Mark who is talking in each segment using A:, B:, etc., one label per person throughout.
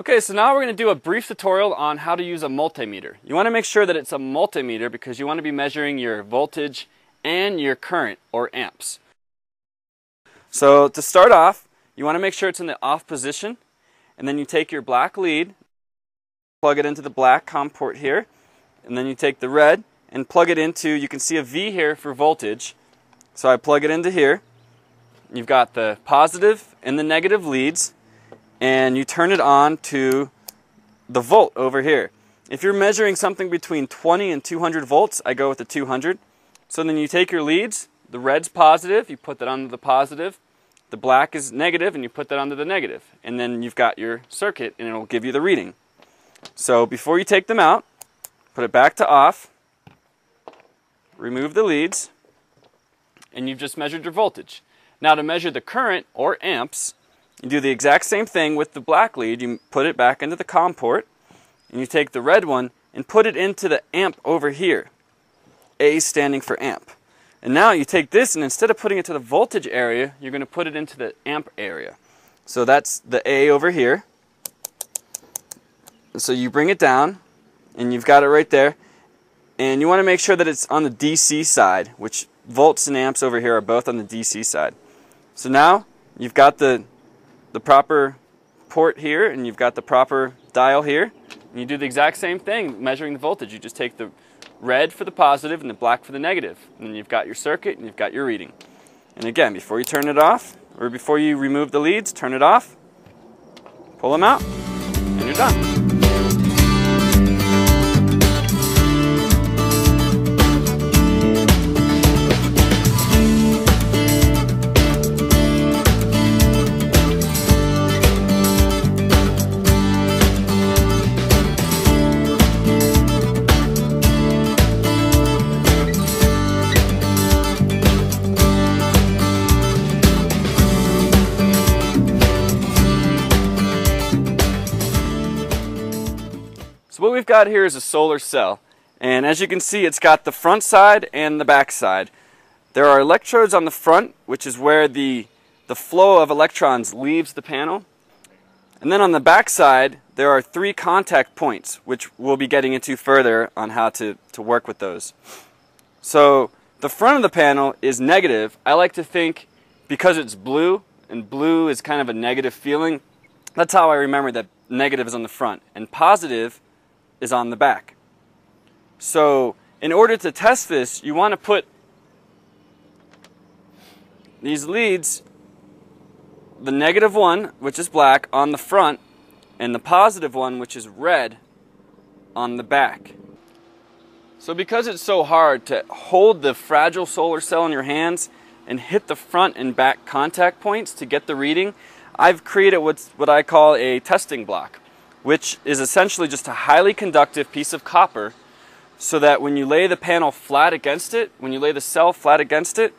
A: Okay, so now we're going to do a brief tutorial on how to use a multimeter. You want to make sure that it's a multimeter because you want to be measuring your voltage and your current, or amps. So to start off, you want to make sure it's in the off position, and then you take your black lead, plug it into the black COM port here, and then you take the red and plug it into, you can see a V here for voltage, so I plug it into here. You've got the positive and the negative leads, and you turn it on to the volt over here. If you're measuring something between 20 and 200 volts, I go with the 200. So then you take your leads, the red's positive, you put that onto the positive, the black is negative, and you put that onto the negative. And then you've got your circuit, and it'll give you the reading. So before you take them out, put it back to off, remove the leads, and you've just measured your voltage. Now to measure the current, or amps, you do the exact same thing with the black lead. You put it back into the COM port, and you take the red one and put it into the amp over here. A standing for amp. And now you take this, and instead of putting it to the voltage area, you're going to put it into the amp area. So that's the A over here. So you bring it down, and you've got it right there. And you want to make sure that it's on the DC side, which volts and amps over here are both on the DC side. So now you've got the proper port here, and you've got the proper dial here, and you do the exact same thing measuring the voltage. You just take the red for the positive and the black for the negative, and then you've got your circuit and you've got your reading. And again, before you turn it off, or before you remove the leads, turn it off, pull them out, and you're done. So what we've got here is a solar cell, and as you can see, it's got the front side and the back side. There are electrodes on the front, which is where the flow of electrons leaves the panel, and then on the back side there are 3 contact points, which we'll be getting into further on how to work with those. So the front of the panel is negative. I like to think, because it's blue, and blue is kind of a negative feeling, that's how I remember that negative is on the front, and positive is on the back. So in order to test this, you want to put these leads, the negative one, which is black, on the front, and the positive one, which is red, on the back. So because it's so hard to hold the fragile solar cell in your hands and hit the front and back contact points to get the reading, I've created what I call a testing block, which is essentially just a highly conductive piece of copper, so that when you lay the panel flat against it, when you lay the cell flat against it,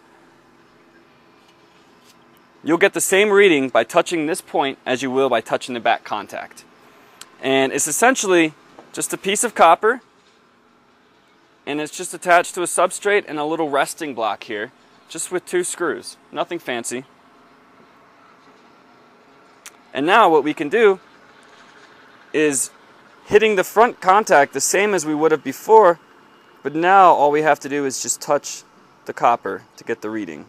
A: you'll get the same reading by touching this point as you will by touching the back contact. And it's essentially just a piece of copper, and it's just attached to a substrate and a little resting block here, just with 2 screws. Nothing fancy. And now what we can do is hitting the front contact the same as we would have before, but now all we have to do is just touch the copper to get the reading.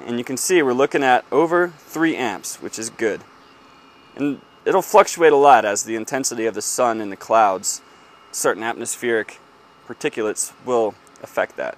A: And you can see we're looking at over 3 amps, which is good. And it'll fluctuate a lot as the intensity of the sun and the clouds, certain atmospheric particulates will affect that.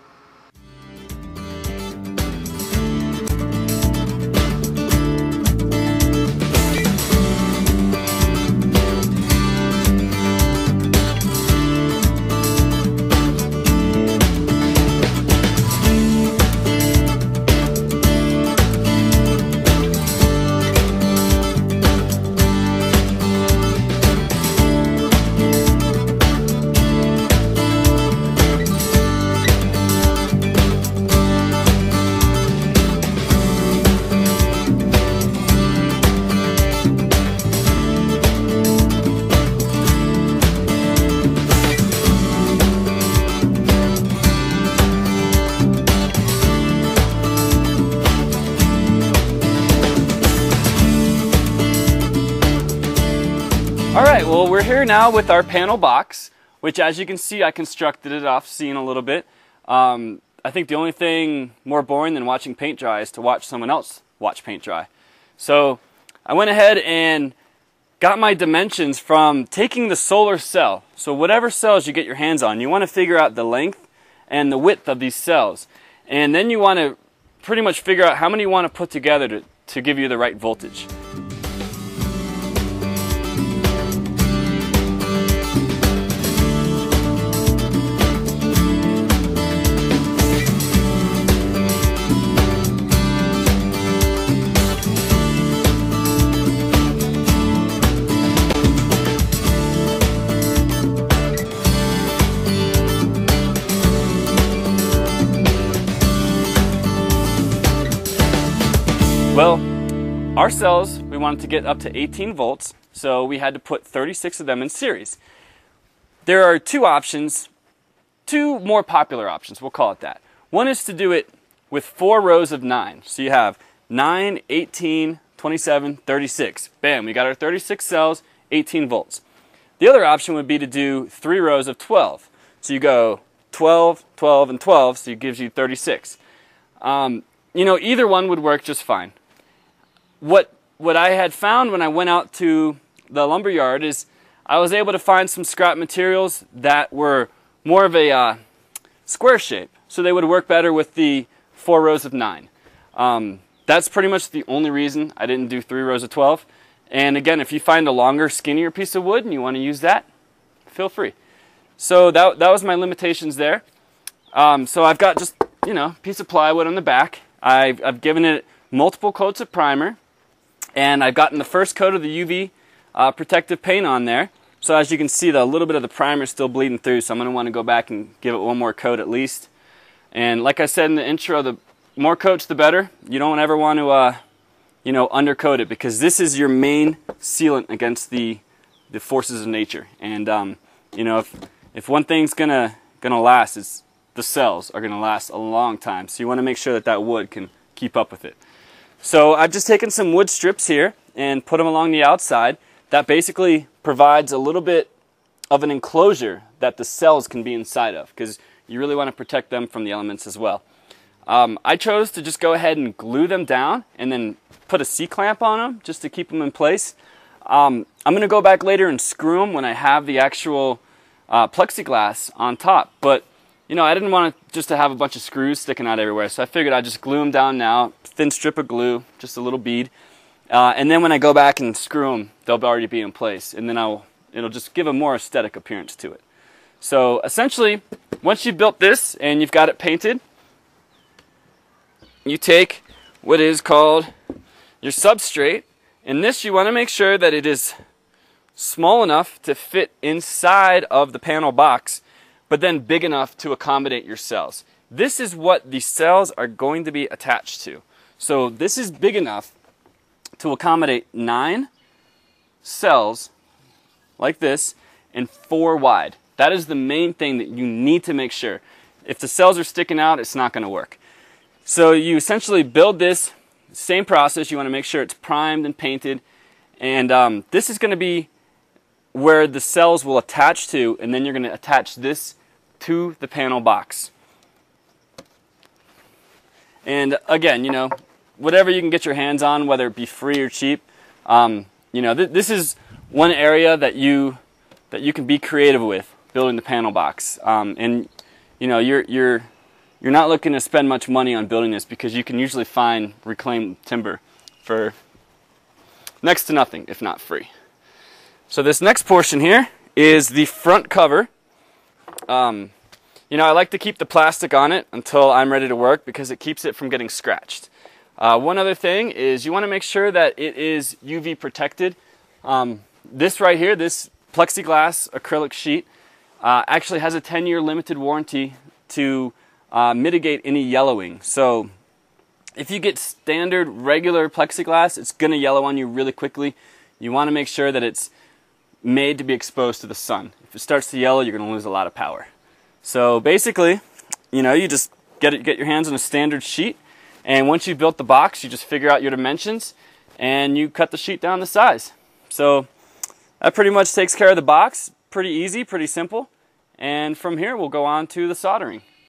A: Alright, well we're here now with our panel box, which as you can see I constructed it off scene a little bit. I think the only thing more boring than watching paint dry is to watch someone else watch paint dry. So I went ahead and got my dimensions from taking the solar cell. So whatever cells you get your hands on, you want to figure out the length and the width of these cells. And then you want to pretty much figure out how many you want to put together to give you the right voltage. Well, our cells, we wanted to get up to 18 volts, so we had to put 36 of them in series. There are two options, two more popular options, we'll call it that. One is to do it with 4 rows of 9. So you have 9, 18, 27, 36. Bam, we got our 36 cells, 18 volts. The other option would be to do 3 rows of 12. So you go 12, 12, and 12, so it gives you 36. You know, either one would work just fine. What I had found when I went out to the lumber yard is I was able to find some scrap materials that were more of a square shape, so they would work better with the 4 rows of 9. That's pretty much the only reason I didn't do 3 rows of 12. And again, if you find a longer, skinnier piece of wood and you want to use that, feel free. So that was my limitations there. So I've got just, you know, a piece of plywood on the back. I've given it multiple coats of primer, and I've gotten the first coat of the UV protective paint on there. So as you can see, a little bit of the primer is still bleeding through, so I'm going to want to go back and give it one more coat at least. And like I said in the intro, the more coats the better. You don't ever want to you know, undercoat it, because this is your main sealant against the forces of nature. And you know, if one thing's gonna last, it's the cells are gonna last a long time. So you want to make sure that that wood can keep up with it. So I've just taken some wood strips here and put them along the outside. That basically provides a little bit of an enclosure that the cells can be inside of, because you really want to protect them from the elements as well. I chose to just go ahead and glue them down and then put a C-clamp on them just to keep them in place. I'm going to go back later and screw them when I have the actual plexiglass on top, but you know, I didn't want just to have a bunch of screws sticking out everywhere, so I figured I'd just glue them down now, thin strip of glue, just a little bead, and then when I go back and screw them, they'll already be in place, and then it'll just give a more aesthetic appearance to it. So essentially, once you've built this and you've got it painted, you take what is called your substrate, and this you want to make sure that it is small enough to fit inside of the panel box, but then big enough to accommodate your cells. This is what the cells are going to be attached to. So this is big enough to accommodate 9 cells like this and 4 wide. That is the main thing that you need to make sure. If the cells are sticking out, it's not going to work. So you essentially build this, same process. You want to make sure it's primed and painted, and this is going to be where the cells will attach to, and then you're going to attach this to the panel box. And again, you know, whatever you can get your hands on, whether it be free or cheap, you know, this is one area that you can be creative with, building the panel box. And you know, you're not looking to spend much money on building this, because you can usually find reclaimed timber for next to nothing, if not free. So this next portion here is the front cover. You know, I like to keep the plastic on it until I'm ready to work, because it keeps it from getting scratched. One other thing is you want to make sure that it is UV protected. This right here, this plexiglass acrylic sheet, actually has a 10-year limited warranty to mitigate any yellowing. So if you get standard regular plexiglass, it's going to yellow on you really quickly. You want to make sure that it's made to be exposed to the sun. If it starts to yellow, you're going to lose a lot of power. So basically, you know, you just get your hands on a standard sheet, and once you've built the box, you just figure out your dimensions and you cut the sheet down to size. So That pretty much takes care of the box. Pretty easy, pretty simple. And from here we'll go on to the soldering.